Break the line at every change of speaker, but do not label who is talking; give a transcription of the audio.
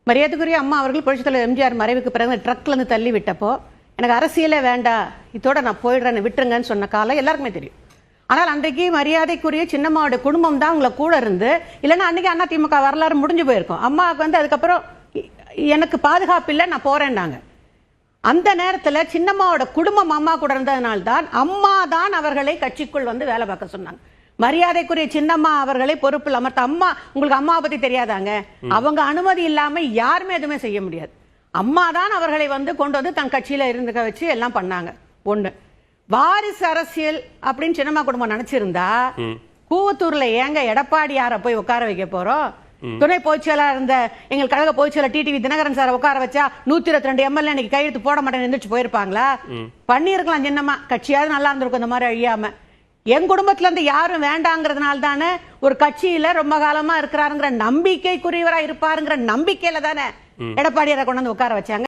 மரியாதைக்குரிய அம்மா அவர்கள் புரட்சித் தலைவர் எம்ஜிஆர் மறைவுக்கு பிறகு ட்ரக்ல இருந்து தள்ளி விட்டப்போ எனக்கு அரசியலே வேண்டாம், இதோட நான் போயிடுறேன்னு விட்டுருங்கன்னு சொன்ன காலம் எல்லாருக்குமே தெரியும். ஆனால் அன்றைக்கு மரியாதைக்குரிய சின்னம்மாவோட குடும்பம் தான் உங்களை கூட இருந்து, இல்லைன்னா அன்றைக்கி அதிமுக வரலாறு முடிஞ்சு போயிருக்கும். அம்மாவுக்கு அதுக்கப்புறம் எனக்கு பாதுகாப்பு இல்லை, நான் போறேன்னாங்க. அந்த நேரத்தில் சின்னம்மாவோட குடும்பம் அம்மா கூட இருந்ததுனால்தான் அம்மா தான் அவர்களை கட்சிக்குள் வேலை பார்க்க சொன்னாங்க. மரியாதைக்குரிய சின்னம்மா அவர்களை பொறுப்பில் அமர்த்த அம்மா, உங்களுக்கு அம்மாவை பத்தி தெரியாதாங்க, அவங்க அனுமதி இல்லாம யாருமே எதுவுமே செய்ய முடியாது. அம்மா தான் அவர்களை கொண்டு தன் கட்சியில இருந்துக்க வச்சு எல்லாம் பண்ணாங்க. ஒண்ணு, வாரிசு அரசியல் அப்படின்னு சின்னம்மா குடும்பம் நினைச்சிருந்தா கூவத்தூர்ல ஏங்க எடப்பாடியார போய் உட்கார வைக்க போறோம்? துணை பொதுச்செயலாளர் இருந்த எங்கள் கழக பொதுச்செயலாளர் டிடிவி தினகரன் சார் உட்கார வச்சா 122 எம்எல்ஏ இன்னைக்கு கையெழுத்து போட மாட்டேன்னு எந்திரிச்சு போயிருப்பாங்களா? பண்ணியிருக்கலாம். சின்னம்மா கட்சியாவது நல்லா இருந்திருக்கும் இந்த மாதிரி அழியாம. என் குடும்பத்துல இருந்து யாரும் வேண்டாங்கிறதுனால தானே ஒரு கட்சியில ரொம்ப காலமா இருக்கிறாருங்கிற நம்பிக்கைக்குரியவரா இருப்பாருங்கிற நம்பிக்கையில தானே எடப்பாடியாரை கொண்டு உட்கார வச்சாங்க.